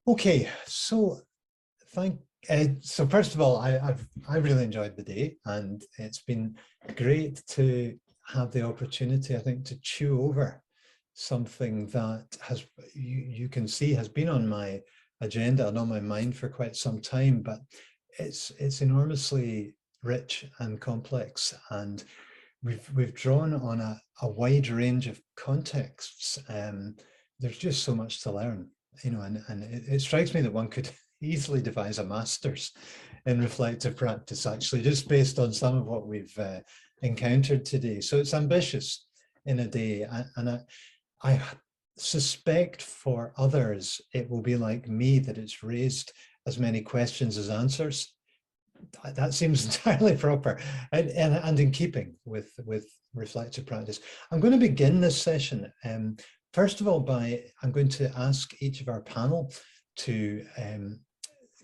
Okay, so so first of all, I've really enjoyed the day, and it's been great to have the opportunity, I think, to chew over something that you can see has been on my agenda and on my mind for quite some time, but it's enormously rich and complex, and we've drawn on a wide range of contexts. There's just so much to learn, and it strikes me that one could easily devise a master's in reflective practice, actually, just based on some of what we've encountered today. So it's ambitious in a day, and I suspect for others it will be like me, that it's raised as many questions as answers. That seems entirely proper and in keeping with reflective practice. I'm going to begin this session, first of all, I'm going to ask each of our panel to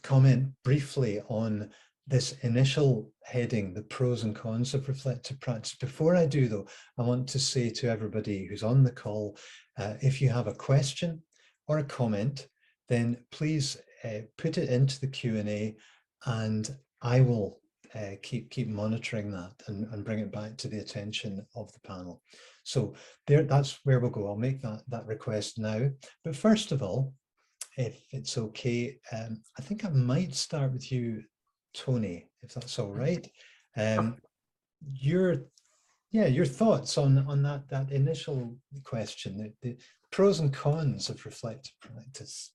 comment briefly on this initial heading, the pros and cons of reflective practice. Before I do, though, I want to say to everybody who's on the call, if you have a question or a comment, then please put it into the Q&A, and I will keep monitoring that and bring it back to the attention of the panel. So that's where we'll go. I'll make that request now. But first of all, if it's okay, I think I might start with you, Tony, if that's all right. Your thoughts on that initial question, the pros and cons of reflective practice.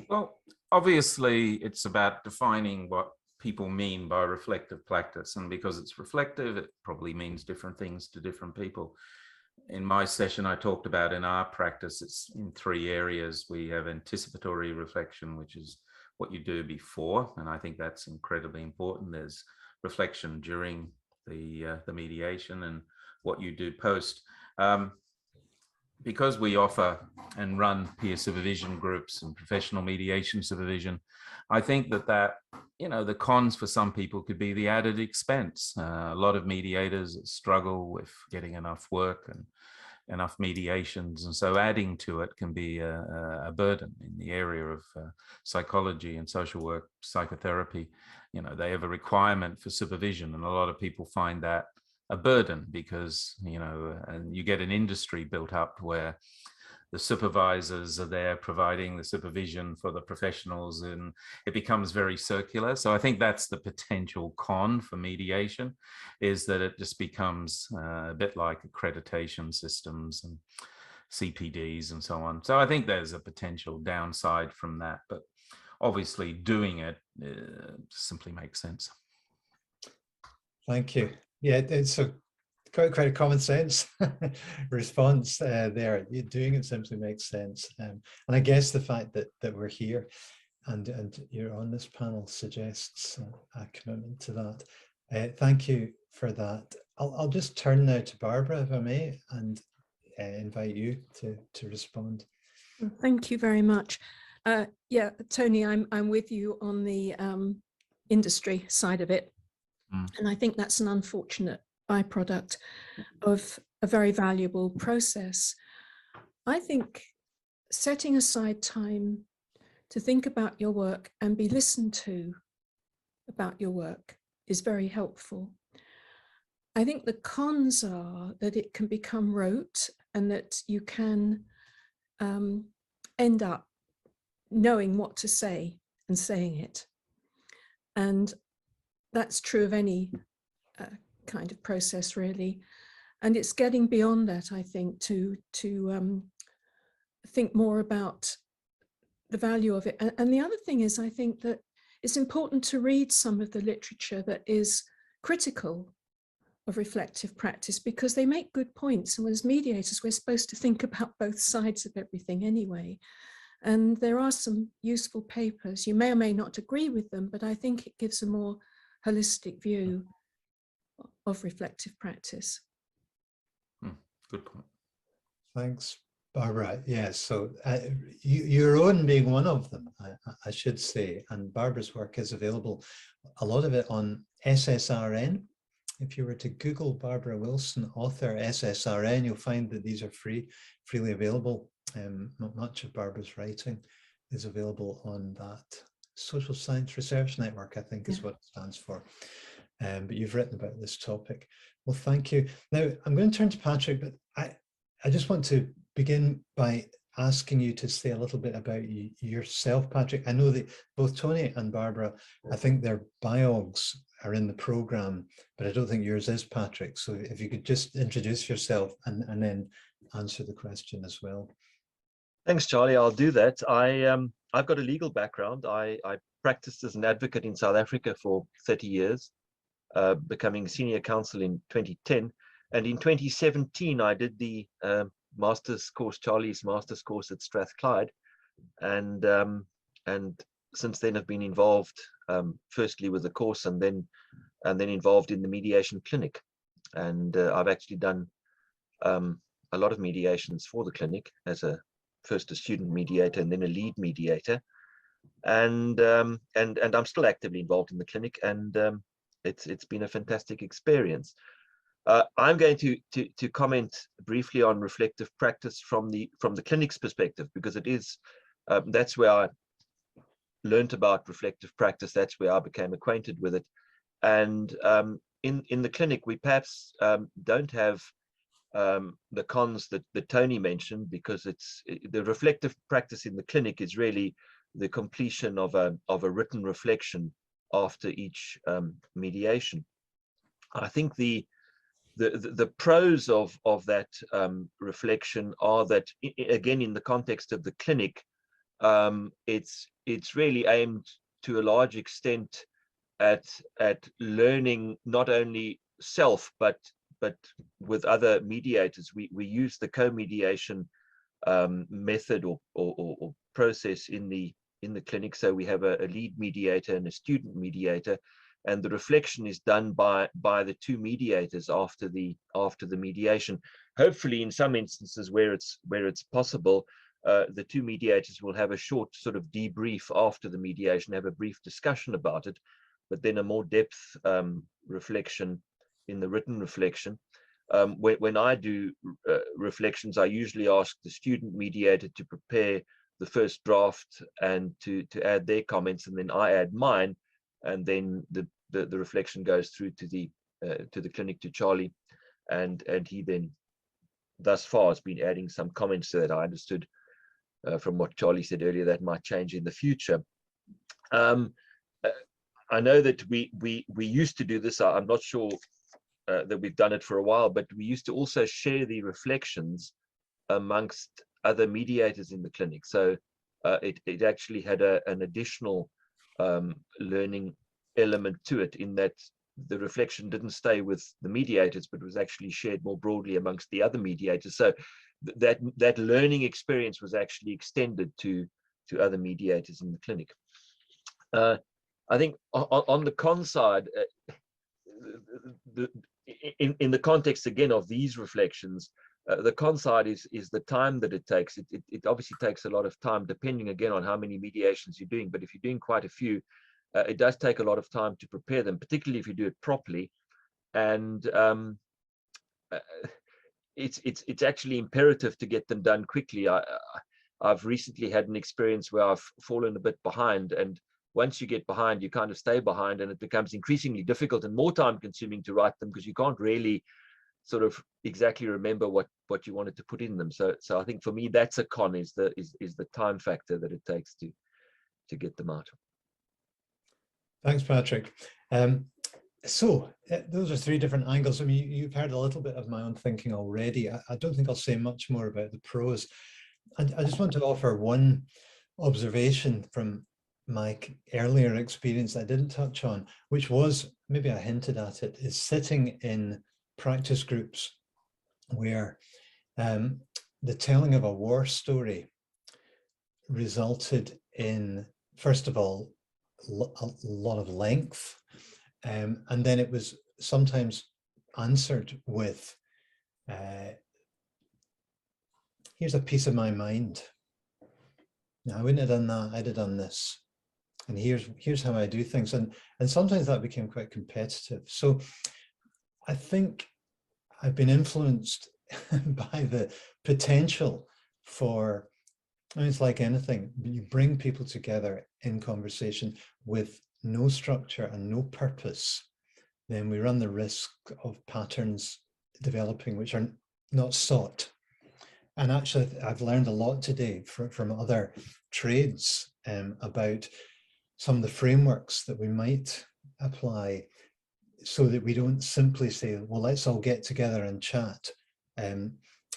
Well, obviously, it's about defining what people mean by reflective practice, and because it's reflective, it probably means different things to different people. In my session, I talked about in our practice, it's in 3 areas. We have anticipatory reflection, which is what you do before, and I think that's incredibly important. There's reflection during the mediation and what you do post. Because we offer and run peer supervision groups and professional mediation supervision, I think that the cons for some people could be the added expense. A lot of mediators struggle with getting enough work and enough mediations, and so adding to it can be a burden. In the area of psychology and social work, psychotherapy, they have a requirement for supervision, and a lot of people find that a burden because, and you get an industry built up where the supervisors are there providing the supervision for the professionals, and it becomes very circular. So I think that's the potential con for mediation, is that it just becomes a bit like accreditation systems and CPDs and so on. So I think there's a potential downside from that, but obviously doing it simply makes sense. Thank you. Yeah, it's quite a common sense response there. Doing it simply makes sense, and I guess the fact that we're here and you're on this panel suggests a commitment to that. Thank you for that. I'll just turn now to Barbara, if I may, and invite you to respond. Thank you very much. Yeah, Tony, I'm with you on the industry side of it. And I think that's an unfortunate byproduct of a very valuable process. I think setting aside time to think about your work and be listened to about your work is very helpful. I think the cons are that it can become rote, and that you can end up knowing what to say and saying it. And that's true of any kind of process, really. And it's getting beyond that, I think, to think more about the value of it. And the other thing is, I think that it's important to read some of the literature that is critical of reflective practice, because they make good points. And as mediators, we're supposed to think about both sides of everything anyway. And there are some useful papers. You may or may not agree with them, but I think it gives a more holistic view of reflective practice. Good point. Thanks, Barbara. Yes, so your own being one of them, I should say, and Barbara's work is available, a lot of it on SSRN. If you were to Google Barbara Wilson, author SSRN, you'll find that these are freely available. Much of Barbara's writing is available on that Social Science Research Network, I think is what it stands for. But you've written about this topic. Well, thank you. Now, I'm going to turn to Patrick, but I just want to begin by asking you to say a little bit about yourself, Patrick. I know that both Tony and Barbara, I think their biogs are in the program, but I don't think yours is, Patrick. So if you could just introduce yourself and then answer the question as well. Thanks, Charlie. I'll do that. I've got a legal background. I practiced as an advocate in South Africa for 30 years, becoming senior counsel in 2010. And in 2017, I did the master's course, Charlie's master's course at Strathclyde. And since then have been involved, firstly with the course and then involved in the mediation clinic. And I've actually done a lot of mediations for the clinic as first a student mediator and then a lead mediator. And I'm still actively involved in the clinic, and it's been a fantastic experience. I'm going to comment briefly on reflective practice from the clinic's perspective, because it is that's where I learned about reflective practice. That's where I became acquainted with it. And in the clinic, we perhaps don't have the cons that Tony mentioned, because the reflective practice in the clinic is really the completion of a written reflection after each mediation. I think the pros of that reflection are that, again, in the context of the clinic, it's really aimed to a large extent at learning not only self but with other mediators. We use the co-mediation method or process in the clinic. So we have a lead mediator and a student mediator, and the reflection is done by the two mediators after the mediation. Hopefully, in some instances where it's possible, the two mediators will have a short sort of debrief after the mediation, have a brief discussion about it, but then a more depth reflection in the written reflection. When I do reflections, I usually ask the student mediator to prepare the first draft and to add their comments, and then I add mine, and then the reflection goes through to the clinic, to Charlie, and he then thus far has been adding some comments to that. I understood from what Charlie said earlier that might change in the future. I know that we used to do this. I'm not sure that we've done it for a while, but we used to also share the reflections amongst other mediators in the clinic. So it actually had an additional learning element to it, in that the reflection didn't stay with the mediators, but was actually shared more broadly amongst the other mediators. So that learning experience was actually extended to other mediators in the clinic. I think on the con side, in the context again of these reflections, the con side is the time that it takes. It obviously takes a lot of time, depending again on how many mediations you're doing. But if you're doing quite a few, it does take a lot of time to prepare them, particularly if you do it properly. And it's actually imperative to get them done quickly. I've recently had an experience where I've fallen a bit behind, and once you get behind, you kind of stay behind, and it becomes increasingly difficult and more time consuming to write them, because you can't really sort of exactly remember what you wanted to put in them. So I think for me, that's a con, is the time factor that it takes to get them out. Thanks, Patrick. So those are three different angles. I mean, you've heard a little bit of my own thinking already. I don't think I'll say much more about the pros. And I just want to offer one observation from my earlier experience I didn't touch on, which was, maybe I hinted at it, is sitting in practice groups where the telling of a war story resulted in, first of all, a lot of length, and then it was sometimes answered with, here's a piece of my mind. Now, I wouldn't have done that, I'd have done this. And here's how I do things. And sometimes that became quite competitive. So I think I've been influenced by the potential for And it's like anything, you bring people together in conversation with no structure and no purpose, then we run the risk of patterns developing which are not sought. And actually, I've learned a lot today from other trades about some of the frameworks that we might apply so that we don't simply say, well, let's all get together and chat.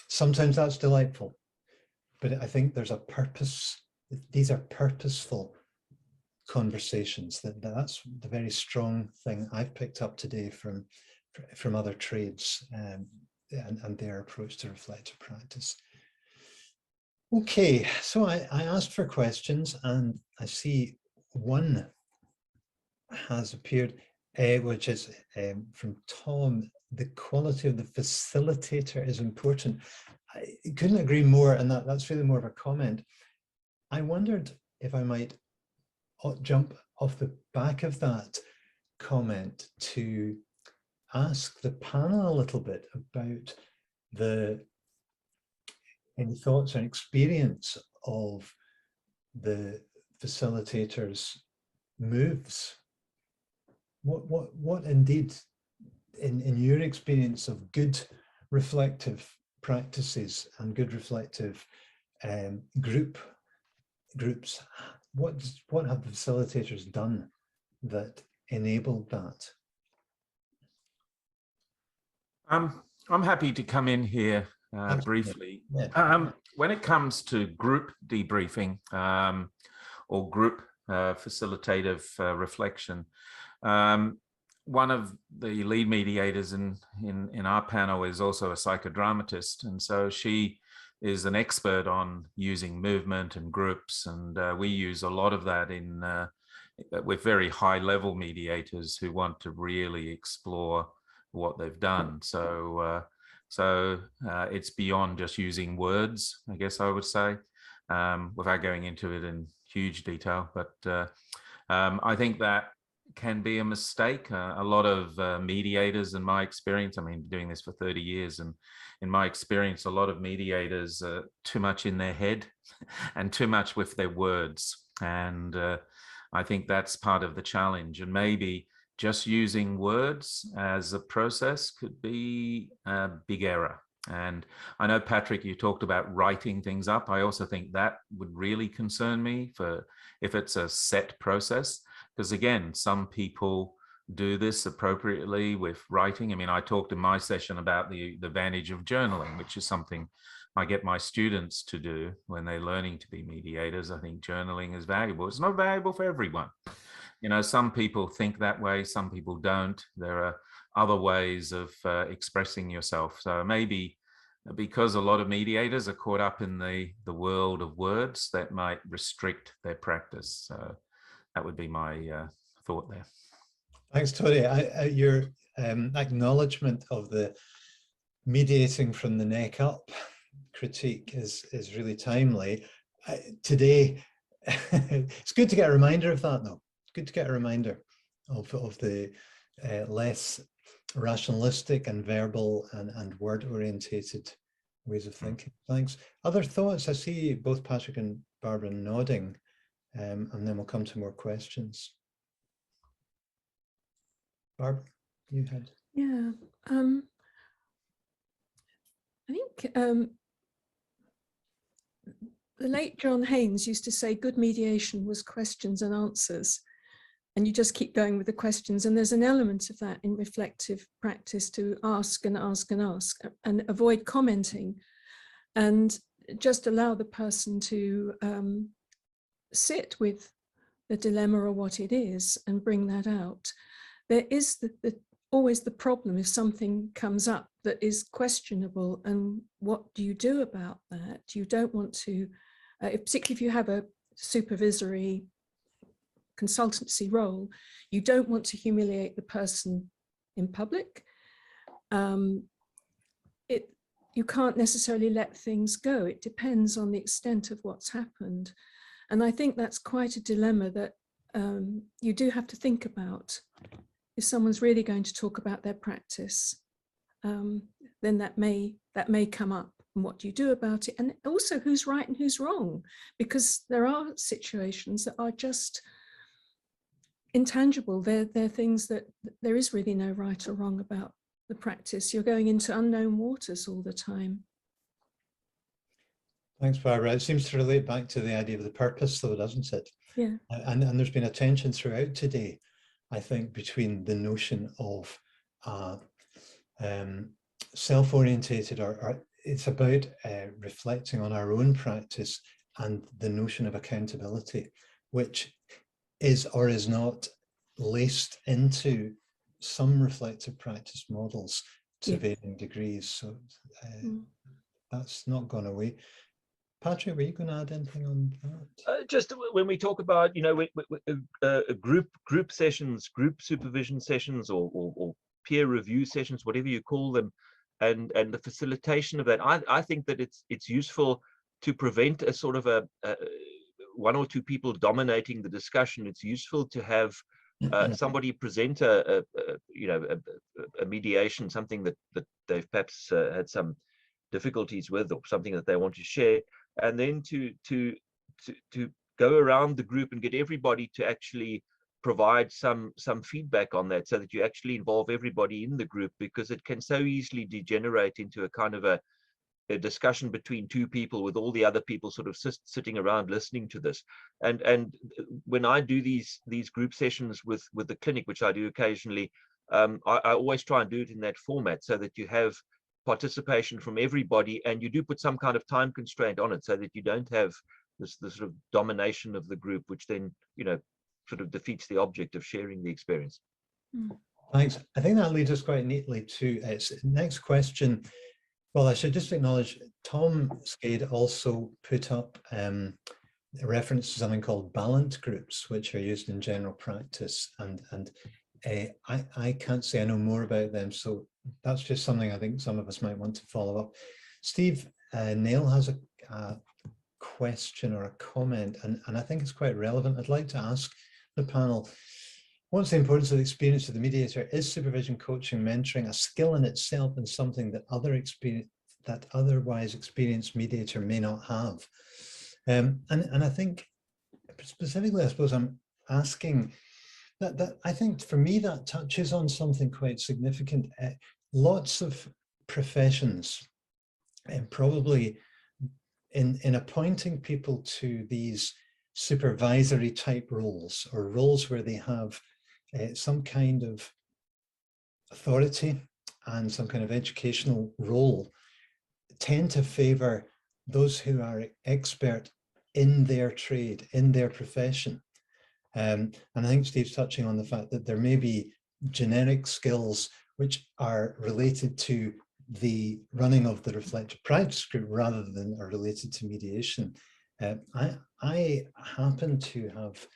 Sometimes that's delightful, but I think there's a purpose. These are purposeful conversations. That's the very strong thing I've picked up today from other trades and their approach to reflective practice. Okay, so I asked for questions and I see one has appeared, which is from Tom. The quality of the facilitator is important. I couldn't agree more, and that's really more of a comment. I wondered if I might jump off the back of that comment to ask the panel a little bit about any thoughts and experience of the facilitators' moves. What indeed, in your experience of good reflective practices and good reflective groups, what have the facilitators done that enabled that? I'm happy to come in here briefly. Yeah. When it comes to group debriefing or group facilitative reflection, one of the lead mediators in our panel is also a psychodramatist, and so she is an expert on using movement and groups, and we use a lot of that with very high-level mediators who want to really explore what they've done. So it's beyond just using words, I guess I would say, without going into it in huge detail. But I think that can be a mistake. A lot of mediators, in my experience, I mean, doing this for 30 years, and in my experience, a lot of mediators are too much in their head and too much with their words. And I think that's part of the challenge. And maybe just using words as a process could be a big error. And I know, Patrick, you talked about writing things up. I also think that would really concern me if it's a set process, because again, some people do this appropriately with writing. I mean, I talked in my session about the advantage of journaling, which is something I get my students to do when they're learning to be mediators. I think journaling is valuable. It's not valuable for everyone. You know, some people think that way, some people don't. There are other ways of expressing yourself. So maybe because a lot of mediators are caught up in the world of words, that might restrict their practice. So that would be my thought there. Thanks, Tony. Your acknowledgement of the mediating from the neck up critique is really timely. Today, it's good to get a reminder of that, though. It's good to get a reminder of the less rationalistic and verbal and word-orientated ways of thinking. Thanks. Other thoughts? I see both Patrick and Barbara nodding, and then we'll come to more questions. Barbara, you had. Yeah, I think the late John Haynes used to say good mediation was questions and answers, and you just keep going with the questions, and there's an element of that in reflective practice to ask and ask and ask and avoid commenting and just allow the person to sit with the dilemma or what it is and bring that out. There is always the problem if something comes up that is questionable, and what do you do about that? You don't want to, particularly if you have a supervisory consultancy role, you don't want to humiliate the person in public. You can't necessarily let things go. It depends on the extent of what's happened. And I think that's quite a dilemma that you do have to think about. If someone's really going to talk about their practice, then that may come up. and what do you do about it? And also who's right and who's wrong, because there are situations that are just intangible. They're things that there is really no right or wrong about the practice. You're going into unknown waters all the time. Thanks, Barbara. It seems to relate back to the idea of the purpose, though, doesn't it? Yeah. And there's been a tension throughout today, I think, between the notion of self-orientated, or it's about reflecting on our own practice, and the notion of accountability, which is or is not laced into some reflective practice models to varying degrees. So that's not gone away. Patrick, were you going to add anything on that? Just when we talk about, group sessions, group supervision sessions, or peer review sessions, whatever you call them, and the facilitation of that, I think that it's useful to prevent a sort of a one or two people dominating the discussion. It's useful to have somebody present a mediation, something that they've perhaps had some difficulties with, or something that they want to share, and then to go around the group and get everybody to actually provide some feedback on that, so that you actually involve everybody in the group, because it can so easily degenerate into a kind of a discussion between two people, with all the other people sort of sitting around listening to this. And when I do these group sessions with the clinic, which I do occasionally, I always try and do it in that format, so that you have participation from everybody, and you do put some kind of time constraint on it, so that you don't have this sort of domination of the group, which then sort of defeats the object of sharing the experience. Thanks. I think that leads us quite neatly to its next question. Well, I should just acknowledge Tom Skade also put up a reference to something called balance groups, which are used in general practice, and I can't say I know more about them, so that's just something I think some of us might want to follow up. Steve Nail has a question or a comment, and I think it's quite relevant. I'd like to ask the panel, what's the importance of the experience of the mediator? Is supervision, coaching, mentoring a skill in itself, and something that otherwise experienced mediator may not have? And I think specifically, I suppose I'm asking that I think for me that touches on something quite significant. Lots of professions, and probably in appointing people to these supervisory type roles, or roles where they have some kind of authority and some kind of educational role, tend to favor those who are expert in their trade, in their profession. And I think Steve's touching on the fact that there may be generic skills which are related to the running of the reflective practice group rather than are related to mediation. I happen to have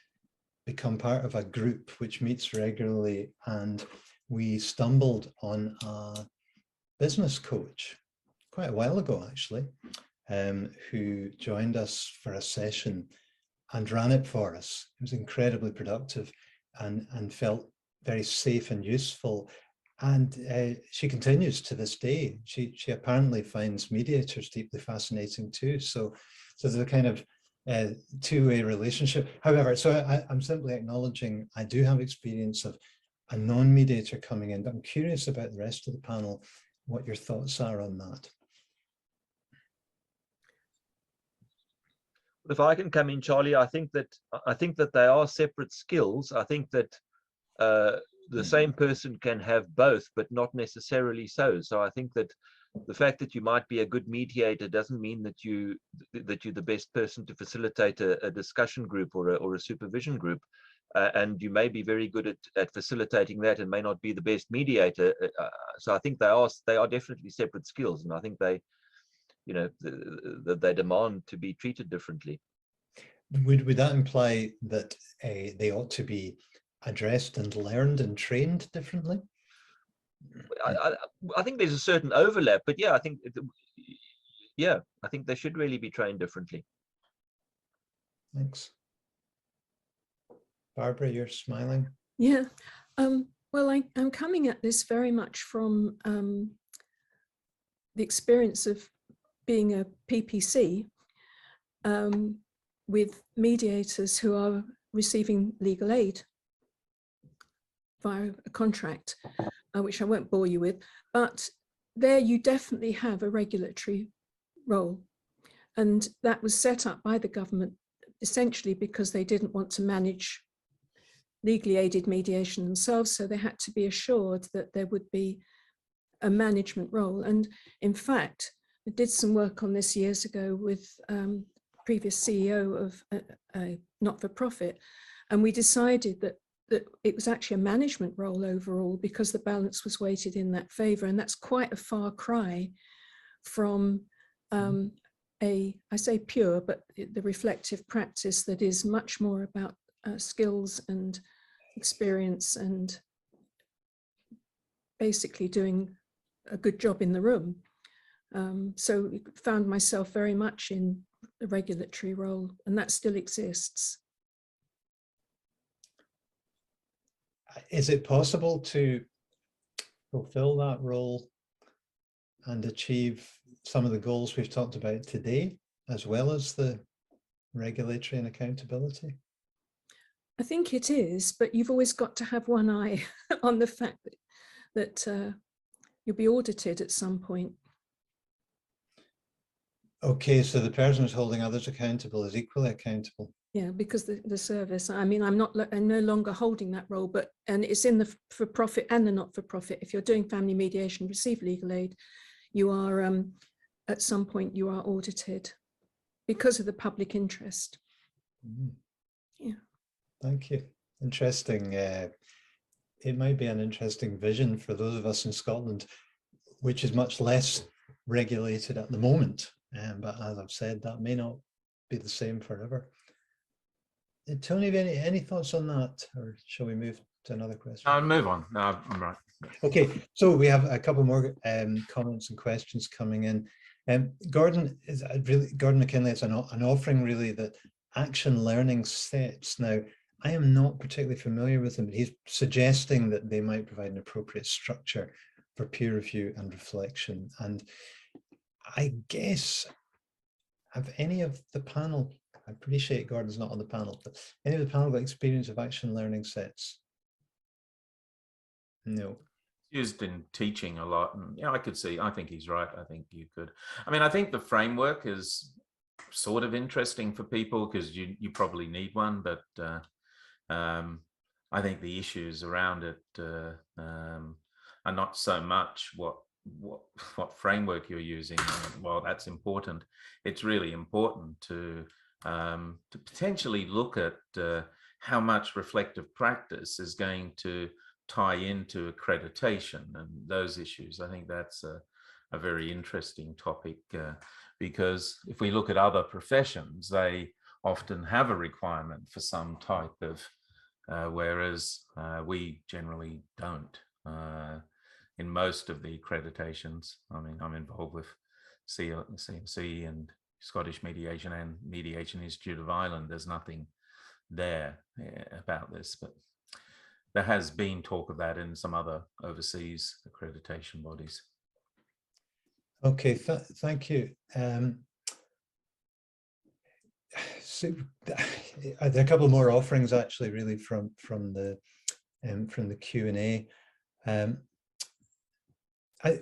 become part of a group which meets regularly, and we stumbled on a business coach quite a while ago, actually, who joined us for a session and ran it for us. It was incredibly productive and felt very safe and useful. And she continues to this day. She apparently finds mediators deeply fascinating too. So there's a kind of two-way relationship. However, so I'm simply acknowledging I do have experience of a non-mediator coming in, but I'm curious about the rest of the panel, what your thoughts are on that. If I can come in, Charlie, I think that they are separate skills. I think that the same person can have both, but not necessarily so. So I think that the fact that you might be a good mediator doesn't mean that you're the best person to facilitate a discussion group or a supervision group. And you may be very good at facilitating that and may not be the best mediator. So I think they are definitely separate skills, and I think they demand to be treated differently. Would that imply that they ought to be addressed and learned and trained differently? I think there's a certain overlap, but yeah, I think they should really be trained differently. Thanks. Barbara, you're smiling. Yeah. Well, I'm coming at this very much from the experience of being a PPC with mediators who are receiving legal aid via a contract, which I won't bore you with, but there you definitely have a regulatory role. And that was set up by the government essentially because they didn't want to manage legally aided mediation themselves, so they had to be assured that there would be a management role. And in fact, I did some work on this years ago with previous CEO of a not-for-profit, and we decided that it was actually a management role overall because the balance was weighted in that favor. And that's quite a far cry from I say pure, but the reflective practice that is much more about skills and experience and basically doing a good job in the room. So I found myself very much in the regulatory role, and that still exists. Is it possible to fulfill that role and achieve some of the goals we've talked about today, as well as the regulatory and accountability? I think it is, but you've always got to have one eye on the fact that you'll be audited at some point. Okay, so the person who's holding others accountable is equally accountable. Yeah, because the service, I mean, I'm no longer holding that role, and it's in the for-profit and the not-for-profit. If you're doing family mediation, receive legal aid, you are, at some point, you are audited because of the public interest. Yeah. Thank you. Interesting. It might be an interesting vision for those of us in Scotland, which is much less regulated at the moment. But as I've said, that may not be the same forever. Tony, have any thoughts on that, or shall we move to another question? I'll move on. No, I'm right. Okay, so we have a couple more comments and questions coming in. Gordon McKinley is an offering really that action learning sets. Now, I am not particularly familiar with them, but he's suggesting that they might provide an appropriate structure for peer review and reflection. And I guess, have any of the panel, I appreciate Gordon's not on the panel, but any of the panel got experience of action learning sets? No. Used in teaching a lot, and yeah, I think he's right. I think you could. I mean, I think the framework is sort of interesting for people because you probably need one, but I think the issues around it are not so much what framework you're using. While that's important, it's really important to potentially look at how much reflective practice is going to tie into accreditation and those issues. I think that's a very interesting topic because if we look at other professions, they often have a requirement for some type of, whereas we generally don't. In most of the accreditations, I mean, I'm involved with CMC and Scottish Mediation and Mediation Institute of Ireland. There's nothing there about this, but there has been talk of that in some other overseas accreditation bodies. Okay, thank you. So there are a couple more offerings actually, really from the Q&A.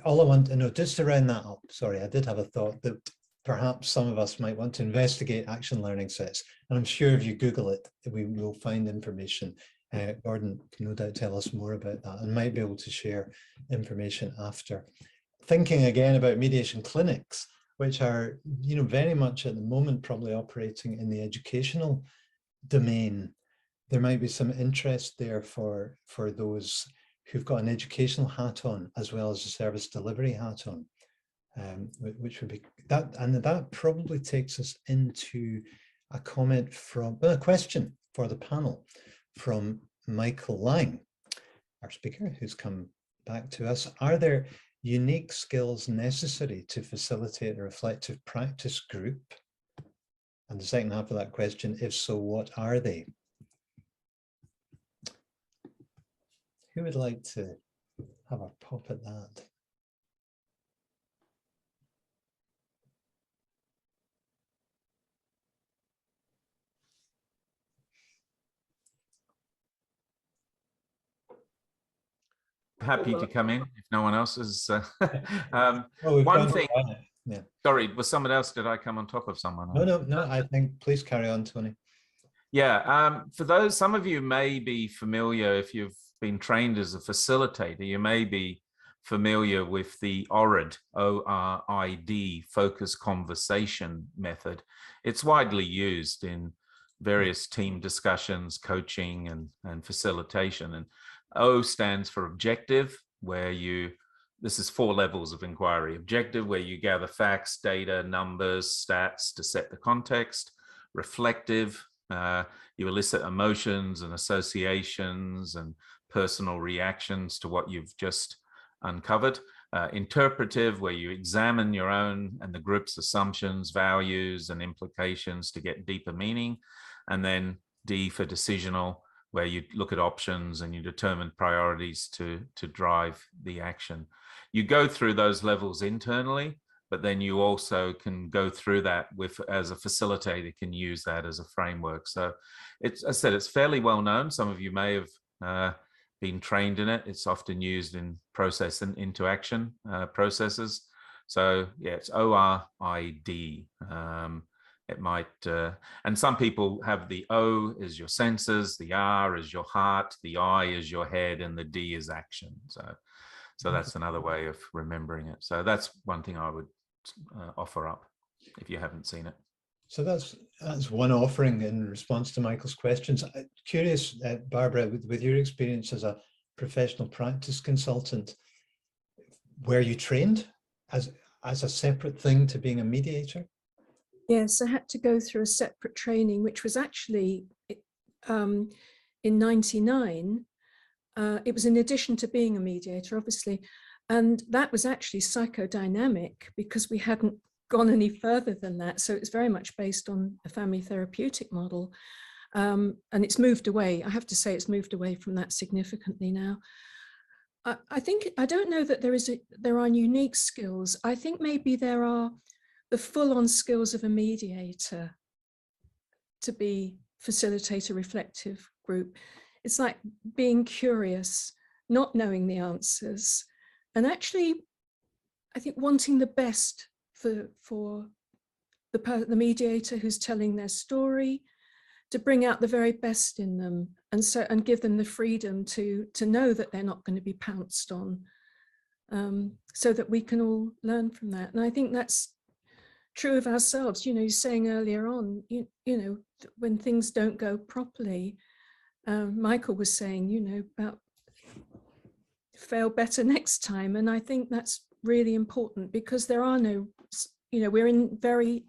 All I want to know, just to round that up, sorry, I did have a thought that perhaps some of us might want to investigate action learning sets, and I'm sure if you Google it, we will find information. Gordon can no doubt tell us more about that and might be able to share information after. Thinking again about mediation clinics, which are, very much at the moment probably operating in the educational domain. There might be some interest there for those who've got an educational hat on as well as a service delivery hat on, which would be that. And that probably takes us into a comment a question for the panel from Michael Lang, our speaker, who's come back to us. Are there unique skills necessary to facilitate a reflective practice group? And the second half of that question, if so, what are they? Who would like to have a pop at that? happy to come in if no one else is. We've One gone thing. through it. Yeah. Sorry, was someone else? Did I come on top of someone? No. I think please carry on, Tony. Yeah. For those, some of you may be familiar if you've been trained as a facilitator. You may be familiar with the ORID, ORID, focus conversation method. It's widely used in various team discussions, coaching, and facilitation. And O stands for objective, where this is 4 levels of inquiry. Objective, where you gather facts, data, numbers, stats to set the context. Reflective, you elicit emotions and associations and personal reactions to what you've just uncovered. Interpretive, where you examine your own and the group's assumptions, values, and implications to get deeper meaning. And then D for decisional, where you look at options and you determine priorities to drive the action. You go through those levels internally, but then you also can go through that as a facilitator, can use that as a framework. So as I said, it's fairly well known. Some of you may have been trained in it. It's often used in process and interaction processes. So yeah, it's ORID. It might, and some people have the O as your senses, the R as your heart, the I is your head, and the D is action. So that's another way of remembering it. So that's one thing I would offer up if you haven't seen it. So that's one offering in response to Michael's questions. Curious, Barbara, with your experience as a professional practice consultant, were you trained as a separate thing to being a mediator? Yes, I had to go through a separate training, which was actually in '99. It was in addition to being a mediator, obviously. And that was actually psychodynamic because we hadn't gone any further than that. So it's very much based on a family therapeutic model. And it's moved away. I have to say it's moved away from that significantly now. I don't know that there are unique skills. I think maybe there are the full-on skills of a mediator to be facilitate a reflective group. It's like being curious, not knowing the answers, and actually, I think wanting the best for the mediator who's telling their story, to bring out the very best in them, and give them the freedom to know that they're not going to be pounced on, so that we can all learn from that. And I think that's true of ourselves. You know, you're saying earlier on, you know, when things don't go properly, Michael was saying, you know, about fail better next time. And I think that's really important because there are no, you know, we're in very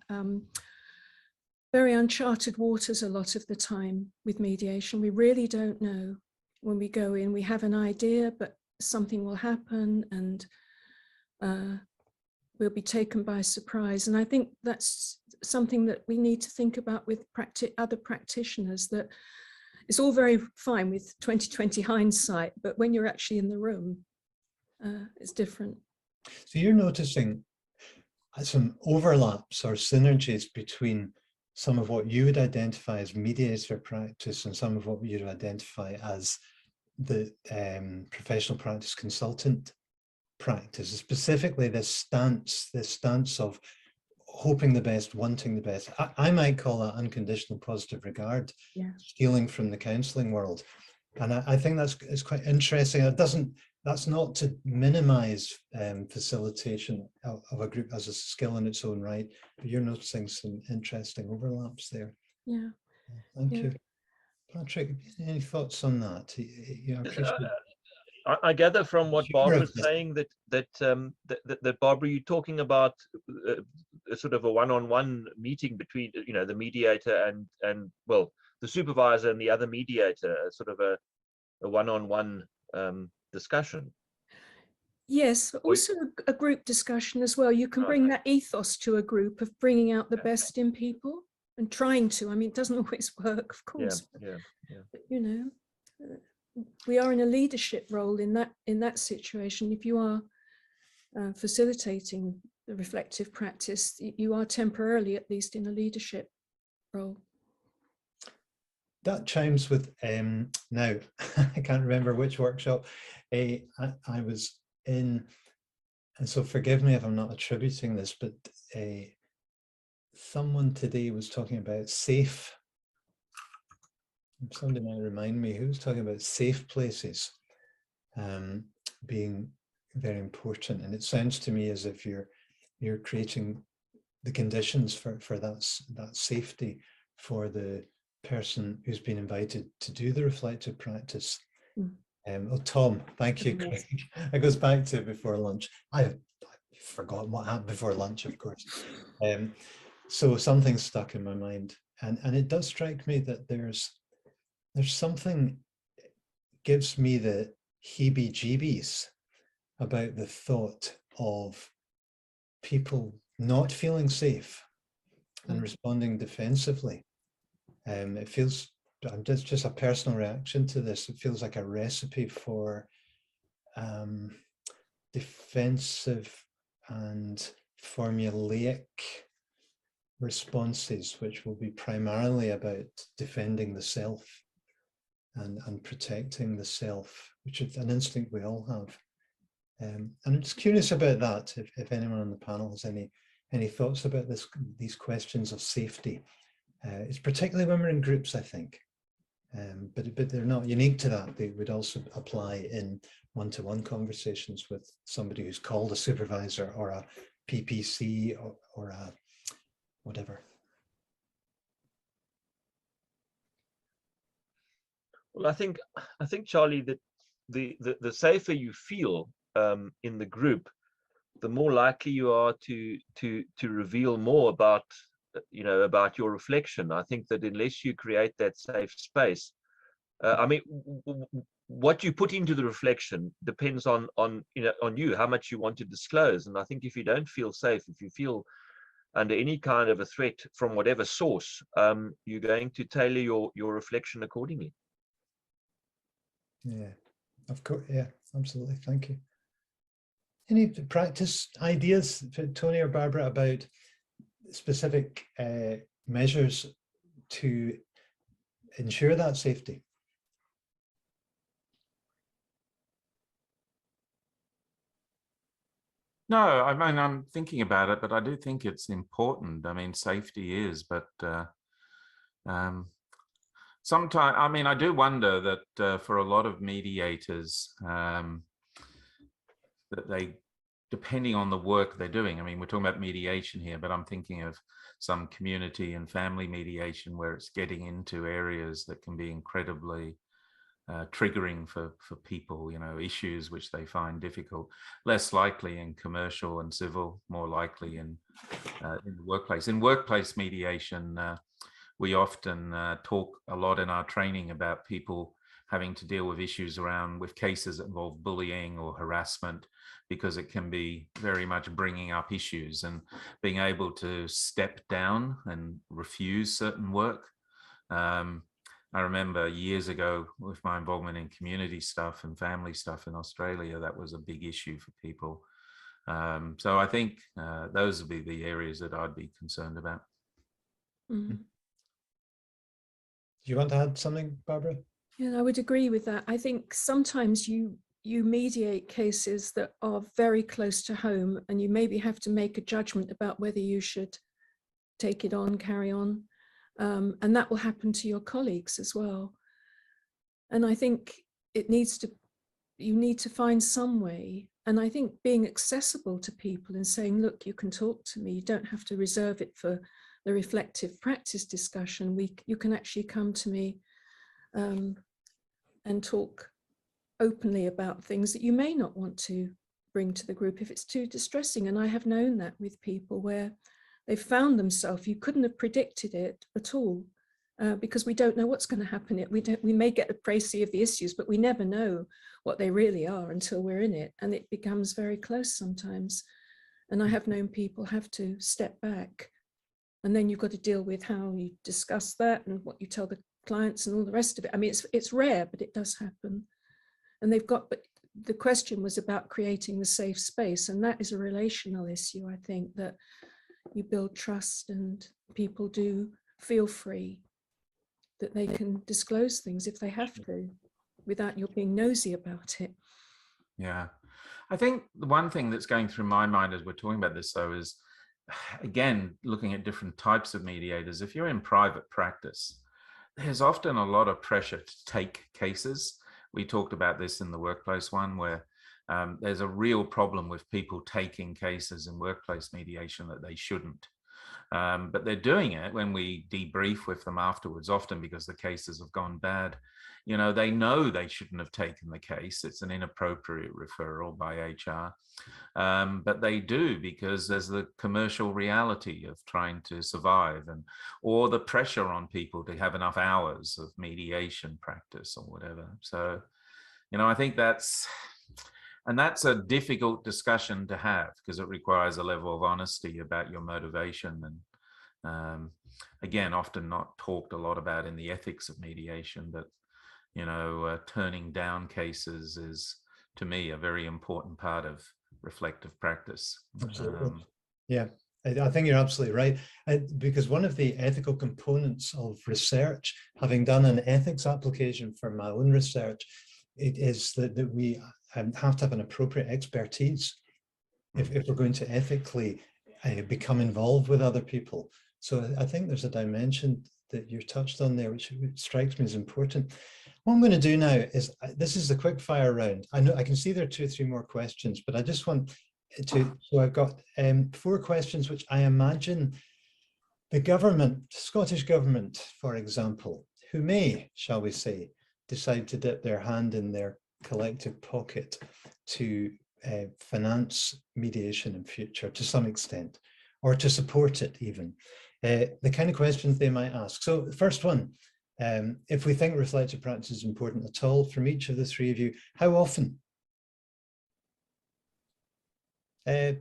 uncharted waters a lot of the time with mediation. We really don't know when we go in. We have an idea, but something will happen and we'll be taken by surprise. And I think that's something that we need to think about with other practitioners, that it's all very fine with 20/20 hindsight, but when you're actually in the room, it's different. So you're noticing some overlaps or synergies between some of what you would identify as mediator practice and some of what you'd identify as the professional practice consultant practice, specifically this stance of hoping the best, wanting the best. I might call that unconditional positive regard, stealing from the counseling world. And I think it's quite interesting. That's not to minimize facilitation of a group as a skill in its own right, but you're noticing some interesting overlaps there. Yeah. Thank you. Patrick, any thoughts on that? I gather from what Barbara's saying that Barbara, you're talking about sort of a one-on-one meeting between, you know, the mediator and well, the supervisor and the other mediator, sort of a one-on-one discussion. Yes, also a group discussion as well. You can bring that ethos to a group of bringing out the best in people and trying to. I mean, it doesn't always work, of course. But, you know, we are in a leadership role in that situation. If you are facilitating the reflective practice, you are temporarily, at least, in a leadership role. that chimes with now I can't remember which workshop I was in, and so forgive me if I'm not attributing this, but someone today was talking about safe. Somebody might remind me who was talking about safe places being very important, and it sounds to me as if you're creating the conditions for that safety for the person who's been invited to do the reflective practice. Tom, thank you, Craig. It goes back to before lunch. I've forgotten what happened before lunch, of course. So something's stuck in my mind, and it does strike me that there's something gives me the heebie-jeebies about the thought of people not feeling safe and responding defensively. It feels, just a personal reaction to this, it feels like a recipe for defensive and formulaic responses, which will be primarily about defending the self and protecting the self, which is an instinct we all have. And I'm just curious about that, if anyone on the panel has any thoughts about these questions of safety. It's particularly when we're in groups, I think, but they're not unique to that. They would also apply in one-to-one conversations with somebody who's called a supervisor or a PPC or a whatever. Well, I think Charlie, that the safer you feel in the group, the more likely you are to reveal more about about your reflection. I think that unless you create that safe space, I mean, what you put into the reflection depends on you, how much you want to disclose. And I think if you don't feel safe, if you feel under any kind of a threat from whatever source, you're going to tailor your reflection accordingly. Yeah, of course. Yeah, absolutely. Thank you. Any practice ideas, Tony or Barbara, about specific measures to ensure that safety? No, I mean, I'm thinking about it, but I do think it's important. I mean, safety is, but sometimes, I mean, I do wonder that for a lot of mediators, that they, depending on the work they're doing, I mean, we're talking about mediation here, but I'm thinking of some community and family mediation where it's getting into areas that can be incredibly triggering for people, issues which they find difficult, less likely in commercial and civil, more likely in the workplace. In workplace mediation, we often talk a lot in our training about people having to deal with issues with cases that involve bullying or harassment, because it can be very much bringing up issues, and being able to step down and refuse certain work. I remember years ago with my involvement in community stuff and family stuff in Australia, that was a big issue for people. So I think those would be the areas that I'd be concerned about. Mm. Do you want to add something, Barbara? Yeah, I would agree with that. I think sometimes you mediate cases that are very close to home, and you maybe have to make a judgment about whether you should take it on, carry on. And that will happen to your colleagues as well. And I think you need to find some way. And I think being accessible to people and saying, look, you can talk to me. You don't have to reserve it for the reflective practice discussion. You can actually come to me and talk openly about things that you may not want to bring to the group if it's too distressing. And I have known that with people where they found themselves, you couldn't have predicted it at all, because we don't know what's going to happen. We may get a précis of the issues, but we never know what they really are until we're in it. And it becomes very close sometimes. And I have known people have to step back, and then you've got to deal with how you discuss that and what you tell the clients and all the rest of it. I mean, it's rare, but it does happen. And but the question was about creating the safe space. And that is a relational issue, I think, that you build trust and people do feel free that they can disclose things if they have to, without your being nosy about it. Yeah. I think the one thing that's going through my mind as we're talking about this, though, is, again, looking at different types of mediators. If you're in private practice, there's often a lot of pressure to take cases. We talked about this in the workplace one, where there's a real problem with people taking cases in workplace mediation that they shouldn't. But they're doing it when we debrief with them afterwards, often because the cases have gone bad. You know, they know they shouldn't have taken the case. It's an inappropriate referral by HR. But they do because there's the commercial reality of trying to survive, or the pressure on people to have enough hours of mediation practice or whatever. So, you know, I think that's a difficult discussion to have, because it requires a level of honesty about your motivation, and again, often not talked a lot about in the ethics of mediation, but you know, turning down cases is, to me, a very important part of reflective practice. Absolutely. Yeah, I think you're absolutely right. Because one of the ethical components of research, having done an ethics application for my own research, it is that we have to have an appropriate expertise if we're going to ethically become involved with other people. So I think there's a dimension that you touched on there, which strikes me as important. What I'm going to do now is, this is the quick fire round. I know I can see there are 2 or 3 more questions, but I just want to, so I've got 4 questions, which I imagine the government, Scottish government, for example, who may, shall we say, decide to dip their hand in their collective pocket to finance mediation in future to some extent, or to support it even. The kind of questions they might ask. So the first one, if we think reflective practice is important at all, from each of the 3 of you, how often? Yeah,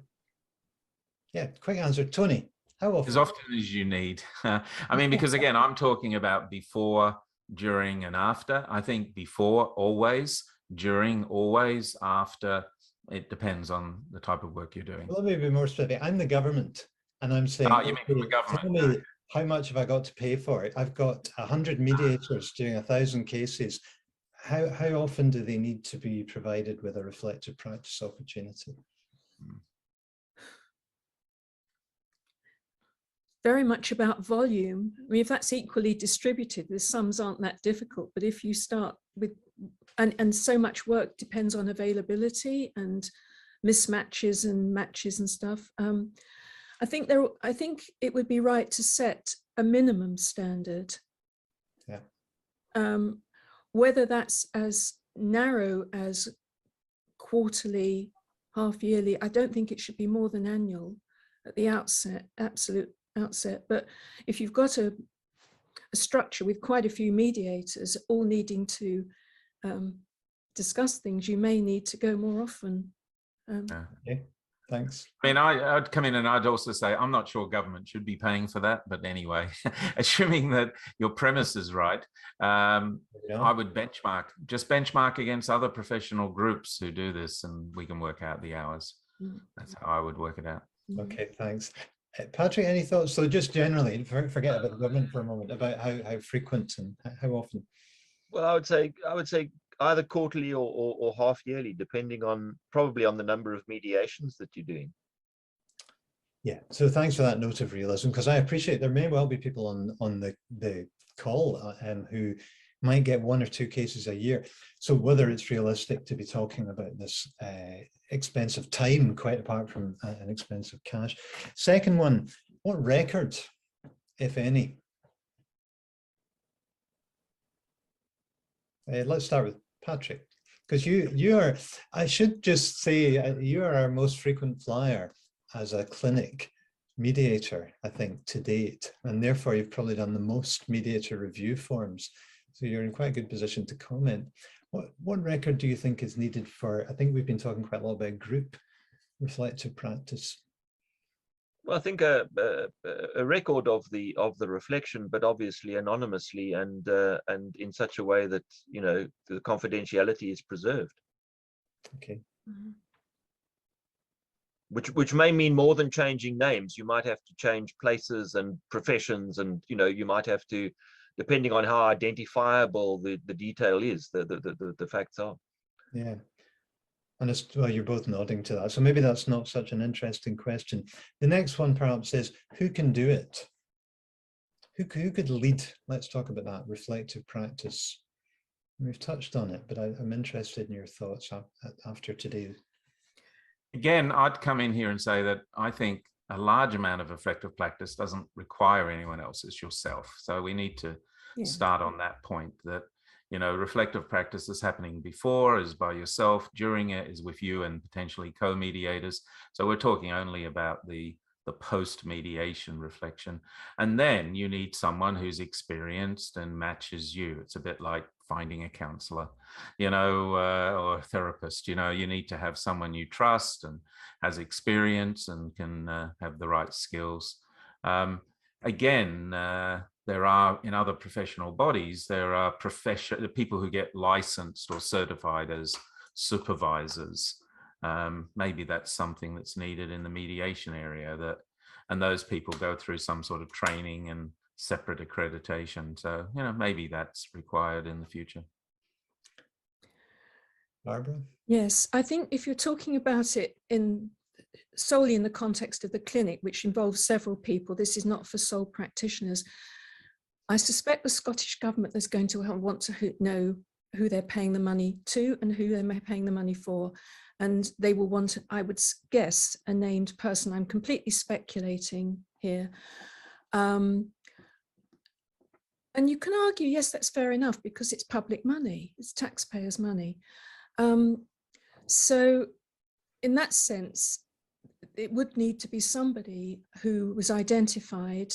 quick answer. Tony, how often? As often as you need. I mean, because again, I'm talking about before, during, and after. I think before, always; during, always; after, it depends on the type of work you're doing. Well, let me be more specific. I'm the government, and I'm saying, you mean from the government? Tell me, how much have I got to pay for it? I've got 100 mediators doing 1,000 cases. How often do they need to be provided with a reflective practice opportunity? Very much about volume. I mean, if that's equally distributed, the sums aren't that difficult. But if you start with, and so much work depends on availability and mismatches and matches and stuff. I think it would be right to set a minimum standard. Yeah. Whether that's as narrow as quarterly, half yearly, I don't think it should be more than annual at the outset, absolute outset. But if you've got a structure with quite a few mediators all needing to discuss things, you may need to go more often. Okay, thanks. I mean, I'd come in and I'd also say, I'm not sure government should be paying for that, but anyway, assuming that your premise is right, I would benchmark against other professional groups who do this, and we can work out the hours. That's how I would work it out. Okay, thanks. Patrick, any thoughts? So just generally, forget about the government for a moment, about how frequent and how often? Well, I would say either quarterly or half yearly, depending on probably on the number of mediations that you're doing. Yeah, so thanks for that note of realism, because I appreciate there may well be people on the call who might get 1 or 2 cases a year. So whether it's realistic to be talking about this expensive time, quite apart from an expensive cash. Second one, what record, if any? Let's start with Patrick, because you are, I should just say, you are our most frequent flyer as a clinic mediator, I think, to date, and therefore you've probably done the most mediator review forms. So you're in quite a good position to comment. What record do you think is needed for, I think we've been talking quite a lot about group reflective practice. Well, I think a record of the reflection, but obviously anonymously and in such a way that, you know, the confidentiality is preserved. Okay. Mm-hmm. Which may mean more than changing names. You might have to change places and professions, and you know, you might have to depending on how identifiable the detail is, the facts are. Yeah. And it's, well, you're both nodding to that. So maybe that's not such an interesting question. The next one perhaps is, who can do it? Who could lead? Let's talk about that, reflective practice. We've touched on it, but I'm interested in your thoughts after today. Again, I'd come in here and say that I think a large amount of reflective practice doesn't require anyone else, it's yourself. So we need to start on that point, that, you know, reflective practice is happening before, is by yourself, during it is with you and potentially co-mediators. So we're talking only about the post-mediation reflection. And then you need someone who's experienced and matches you. It's a bit like finding a counselor, you know, or a therapist. You know, you need to have someone you trust and has experience and can have the right skills. Again, there are, in other professional bodies, there are people who get licensed or certified as supervisors. Maybe that's something that's needed in the mediation area, and those people go through some sort of training and separate accreditation. So, you know, maybe that's required in the future. Barbara? Yes, I think if you're talking about it solely in the context of the clinic, which involves several people, this is not for sole practitioners. I suspect the Scottish government is going to want to know who they're paying the money to and who they're paying the money for. And they will want, I would guess, a named person. I'm completely speculating here. And you can argue, yes, that's fair enough, because it's public money, it's taxpayers' money. So in that sense, it would need to be somebody who was identified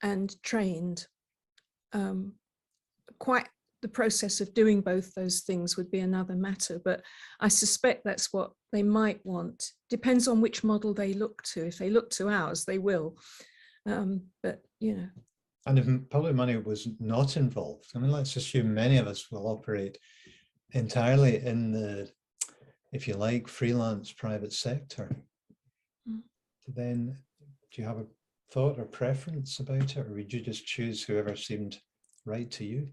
and trained. Quite the process of doing both those things would be another matter, but I suspect that's what they might want. Depends on which model they look to. If they look to ours, they will. But, you know. And if public money was not involved, I mean, let's assume many of us will operate entirely in the, if you like, freelance private sector. Then do you have a thought or preference about it, or would you just choose whoever seemed right to you?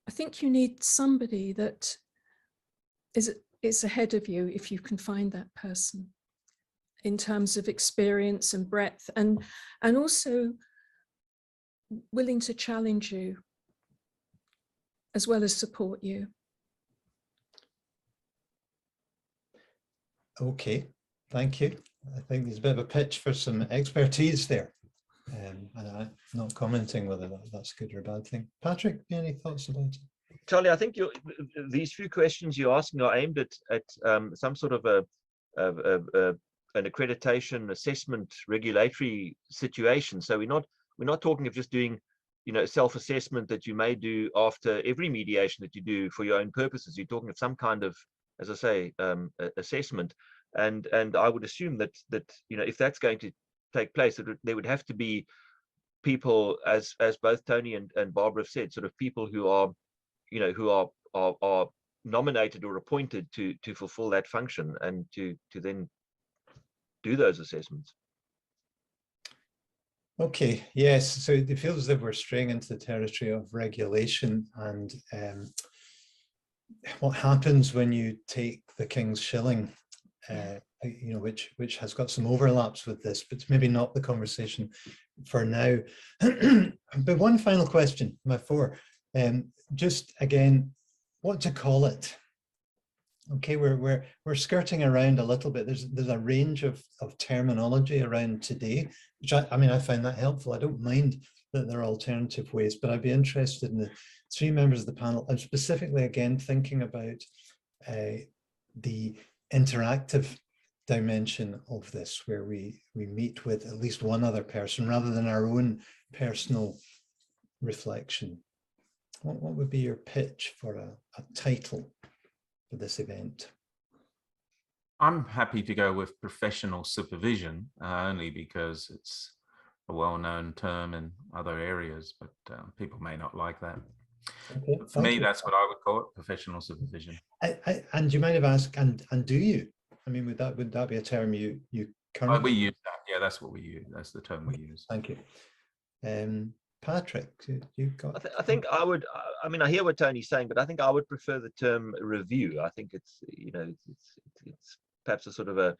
I think you need somebody that is ahead of you, if you can find that person, in terms of experience and breadth, and also willing to challenge you as well as support you. Okay, thank you. I think there's a bit of a pitch for some expertise there. And I'm not commenting whether that's a good or a bad thing. Patrick, any thoughts about it? Charlie, I think these few questions you're asking are aimed at some sort of an accreditation, assessment, regulatory situation. So we're not talking of just doing, you know, self-assessment that you may do after every mediation that you do for your own purposes. You're talking of some kind of, as I say, assessment, and I would assume that you know, if that's going to take place, there would have to be people, as both Tony and Barbara have said, sort of people who are, you know, who are nominated or appointed to fulfill that function and to then do those assessments. Okay, yes, so it feels as if we're straying into the territory of regulation and what happens when you take the King's shilling, you know, which has got some overlaps with this, but it's maybe not the conversation for now. But one final question, my four, just again, what to call it? Okay, we're skirting around a little bit. There's a range of terminology around today, which I mean, I find that helpful. I don't mind that there are alternative ways, but I'd be interested in the three members of the panel, and specifically again thinking about the interactive dimension of this, where we meet with at least one other person rather than our own personal reflection. What would be your pitch for a title for this event? I'm happy to go with professional supervision, only because it's a well-known term in other areas, but people may not like that. Okay, for me, that's what I would call it, professional supervision. And you might have asked, and do you? I mean, would that be a term you currently? We use that, Yeah, that's what we use. That's the term we use. Thank you. Patrick, you've got. I think I would. I mean, I hear what Tony's saying, but I think I would prefer the term review. I think it's, you know, it's perhaps a sort of a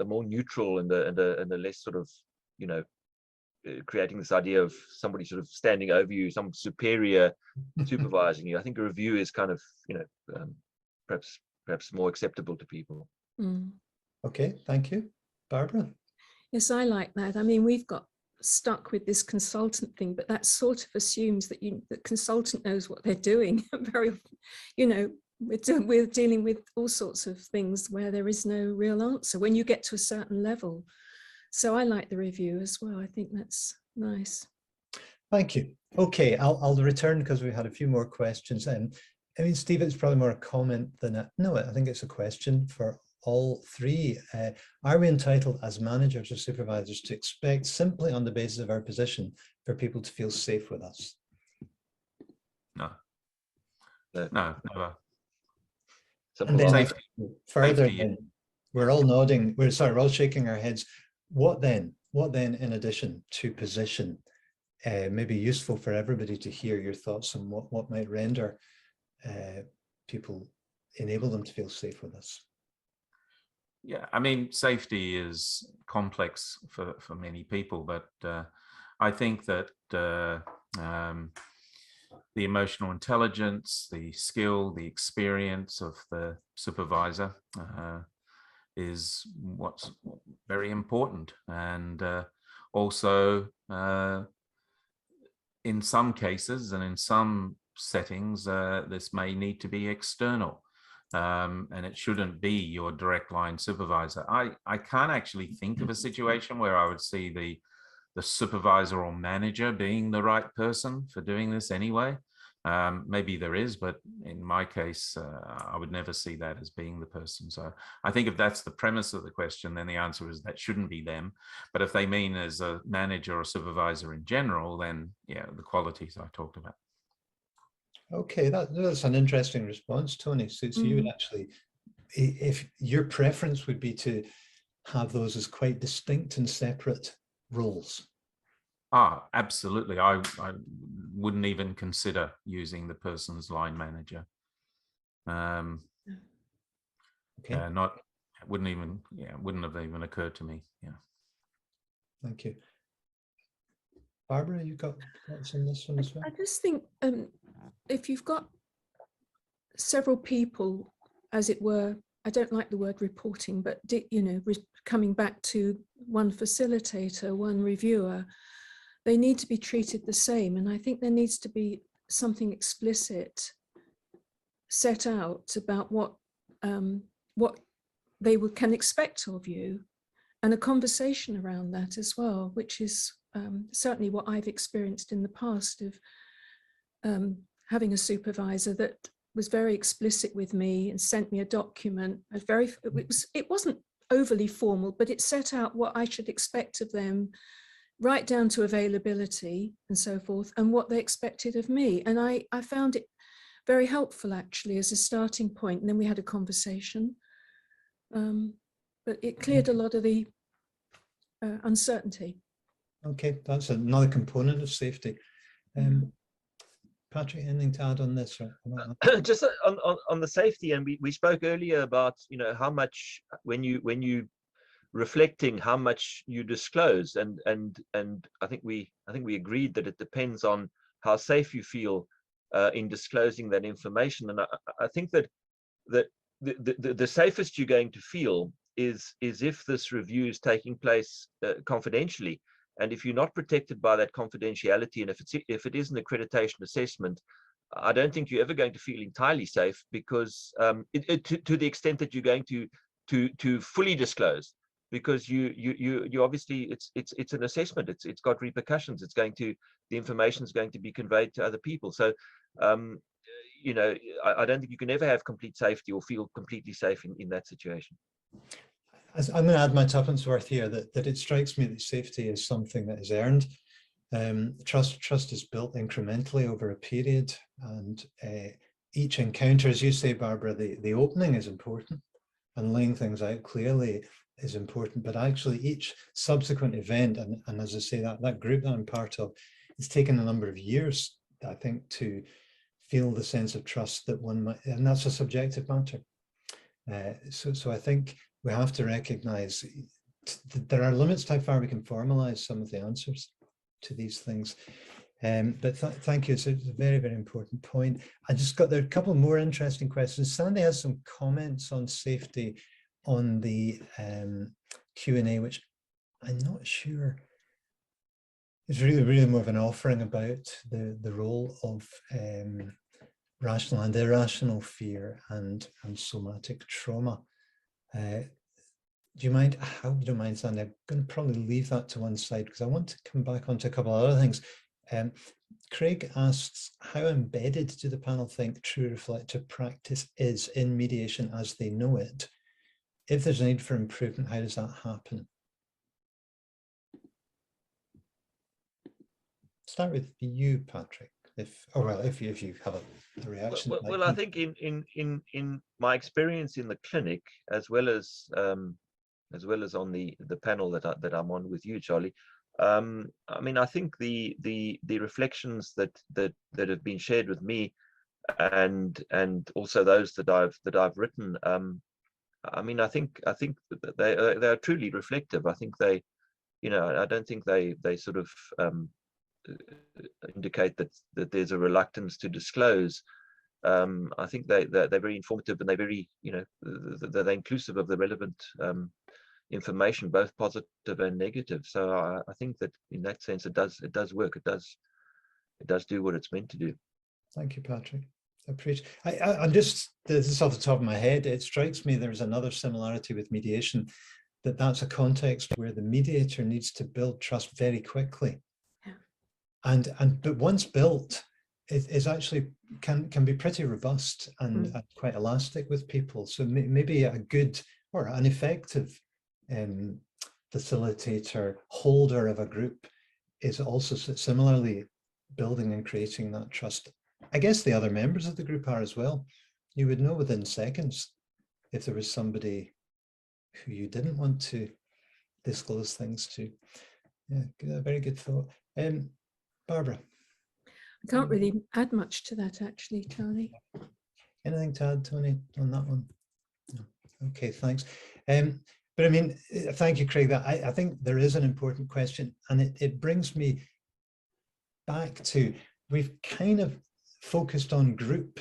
more neutral and a less sort of, you know, creating this idea of somebody sort of standing over you, some superior supervising you. I think a review is kind of, you know, perhaps more acceptable to people. Mm. Okay, thank you. Barbara? Yes, I like that. I mean, we've got stuck with this consultant thing, but that sort of assumes that the consultant knows what they're doing. Very often, you know, we're dealing with all sorts of things where there is no real answer when you get to a certain level. So I like the review as well. I think that's nice. Thank you. Okay, I'll return because we had a few more questions. I mean, Steve, it's probably more a comment than no, I think it's a question for all three. Are we entitled as managers or supervisors to expect, simply on the basis of our position, for people to feel safe with us? No. No, never. And then Safety. further, Safety. we're all nodding. We're all shaking our heads. What then? What then, in addition to position, maybe useful for everybody to hear your thoughts on what might render people, enable them to feel safe with us? Yeah, I mean, safety is complex for many people, but I think that the emotional intelligence, the skill, the experience of the supervisor is what's very important. And also, in some cases and in some settings, this may need to be external. And it shouldn't be your direct line supervisor. I can't actually think of a situation where I would see the supervisor or manager being the right person for doing this anyway. Maybe there is, but in my case, I would never see that as being the person. So I think if that's the premise of the question, then the answer is that shouldn't be them. But if they mean as a manager or supervisor in general, then yeah, the qualities I talked about. Okay, that's an interesting response, Tony. So you would actually, if your preference would be to have those as quite distinct and separate roles. Absolutely. I wouldn't even consider using the person's line manager. Okay. Wouldn't have even occurred to me. Yeah. Thank you. Barbara, you got thoughts on this one as well? I just think if you've got several people, as it were, I don't like the word reporting, but you know, coming back to one facilitator, one reviewer, they need to be treated the same. And I think there needs to be something explicit set out about what they can expect of you, and a conversation around that as well, which is certainly what I've experienced in the past of having a supervisor that was very explicit with me and sent me a document. It wasn't overly formal, but it set out what I should expect of them, right down to availability and so forth, and what they expected of me. And I found it very helpful actually as a starting point. And then we had a conversation, but it cleared a lot of the uncertainty. Okay, that's another component of safety. Patrick, anything to add on this? Just on the safety, and we spoke earlier about, you know, how much when you reflecting how much you disclose, and I think we agreed that it depends on how safe you feel in disclosing that information. And I think that the safest you're going to feel is if this review is taking place confidentially. And if you're not protected by that confidentiality, and if it is an accreditation assessment, I don't think you're ever going to feel entirely safe, because to the extent that you're going to fully disclose, because you obviously it's an assessment. It's got repercussions. The information is going to be conveyed to other people. So you know, I don't think you can ever have complete safety or feel completely safe in that situation. I'm going to add my tuppence worth here that it strikes me that safety is something that is earned. Trust is built incrementally over a period, and each encounter, as you say, Barbara, the opening is important, and laying things out clearly is important, but actually each subsequent event, and as I say, that group that I'm part of, it's taken a number of years, I think, to feel the sense of trust that one might, and that's a subjective matter. So I think we have to recognize there are limits to how far we can formalize some of the answers to these things. But thank you. It's a very, very important point. There are a couple more interesting questions. Sandy has some comments on safety on the Q&A, which I'm not sure is really more of an offering about the role of rational and irrational fear and somatic trauma. Do you mind? I hope you don't mind, Sandy. I'm going to probably leave that to one side because I want to come back onto a couple of other things. Craig asks, how embedded do the panel think true reflective practice is in mediation as they know it? If there's a need for improvement, how does that happen? Start with you, Patrick. If you have a reaction. Well, I think in my experience in the clinic, as well as on the panel that I'm on with you, Charlie, I mean, I think the reflections that have been shared with me, and also those that I've written, I mean, I think that they are truly reflective. I think they, I don't think they sort of indicate that there's a reluctance to disclose. I think they're very informative, and they're very, they're inclusive of the relevant information, both positive and negative. So I think that in that sense, it does work. It does do what it's meant to do. Thank you, Patrick. I appreciate. I'm just, this is off the top of my head. It strikes me there's another similarity with mediation, that's a context where the mediator needs to build trust very quickly. Yeah. But once built, it is actually can be pretty robust and quite elastic with people. So maybe a good or an effective facilitator, holder of a group is also similarly building and creating that trust. I guess the other members of the group are as well. You would know within seconds if there was somebody who you didn't want to disclose things to. Yeah, very good thought. Barbara. I can't really add much to that, actually, Charlie. Anything to add, Tony, on that one? No. Okay, thanks. But I mean, thank you, Craig. I think there is an important question, and it brings me back to, we've kind of focused on group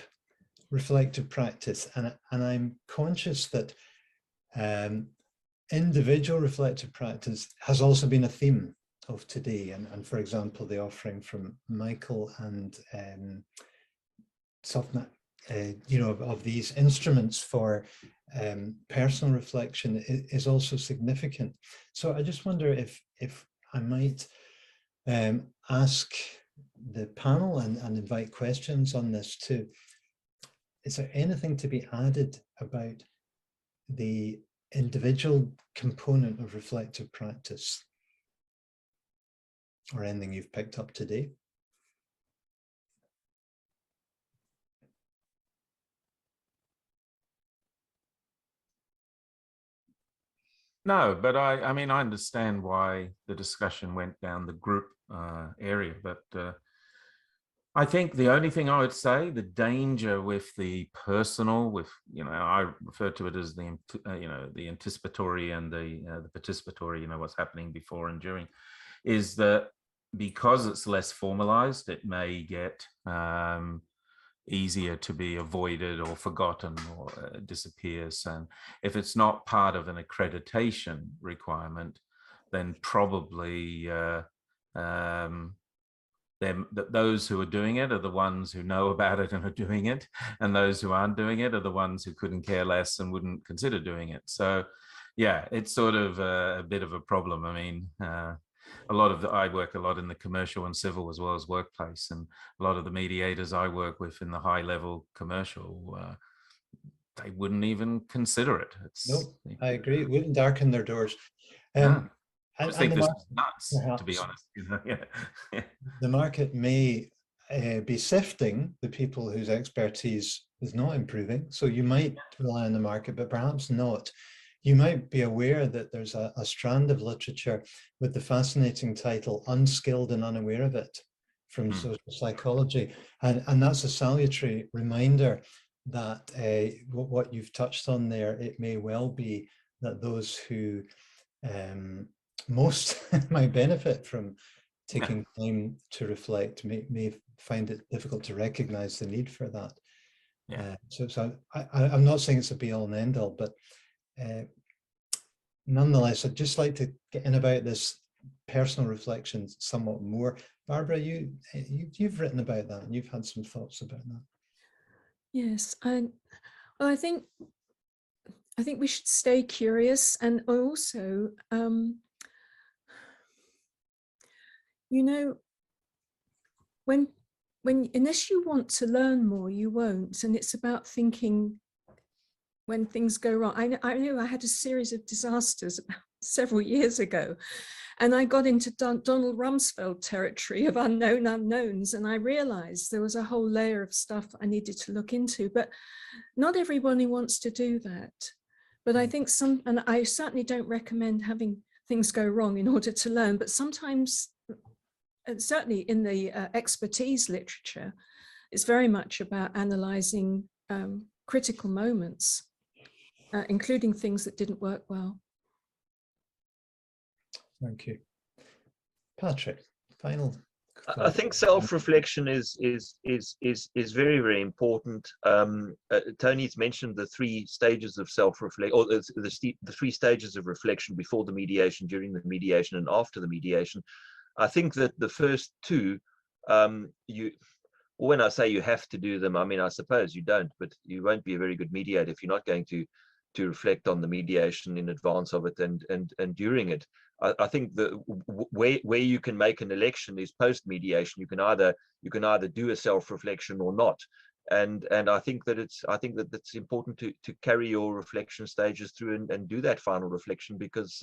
reflective practice, and I'm conscious that individual reflective practice has also been a theme of today, and for example, the offering from Michael and Sofna, of these instruments for personal reflection is also significant. So I just wonder if I might ask the panel and invite questions on this too. Is there anything to be added about the individual component of reflective practice, or anything you've picked up today? No, but I mean, I understand why the discussion went down the group area, but I think the only thing I would say, the danger with the personal, with, I refer to it as the, the anticipatory and the participatory, what's happening before and during, is that because it's less formalized, it may get easier to be avoided or forgotten or disappears. And if it's not part of an accreditation requirement, then probably those who are doing it are the ones who know about it and are doing it, and those who aren't doing it are the ones who couldn't care less and wouldn't consider doing it. So yeah, it's sort of a bit of a problem. I mean, I work a lot in the commercial and civil as well as workplace, and a lot of the mediators I work with in the high level commercial, they wouldn't even consider it. No, I agree. It wouldn't darken their doors. I think this is nuts, perhaps, to be honest. Yeah. The market may be sifting the people whose expertise is not improving. So you might rely on the market, but perhaps not. you might be aware that there's a strand of literature with the fascinating title Unskilled and Unaware of It from social psychology. And that's a salutary reminder that what you've touched on there, it may well be that those who most might benefit from taking time to reflect may find it difficult to recognize the need for that. So I'm not saying it's a be all and end all, but nonetheless, I'd just like to get in about this personal reflection somewhat more. Barbara, you've written about that and you've had some thoughts about that. Yes, well, I think we should stay curious, and also, you know, when unless you want to learn more, you won't. And it's about thinking when things go wrong. I know I had a series of disasters several years ago, and I got into Donald Rumsfeld territory of unknown unknowns, and I realized there was a whole layer of stuff I needed to look into, but not everybody wants to do that. But I think and I certainly don't recommend having things go wrong in order to learn, but sometimes, and certainly in the expertise literature, it's very much about analyzing critical moments, including things that didn't work well. Thank you. Patrick, final thought. I think self-reflection is very, very important. Tony's mentioned the 3 stages of self-reflection, or the 3 stages of reflection before the mediation, during the mediation, and after the mediation. I think that the first 2, when I say you have to do them, I mean, I suppose you don't, but you won't be a very good mediator if you're not going to reflect on the mediation in advance of it and during it. I think that where you can make an election is post mediation. You can either do a self-reflection or not, and I think that it's important to carry your reflection stages through and do that final reflection, because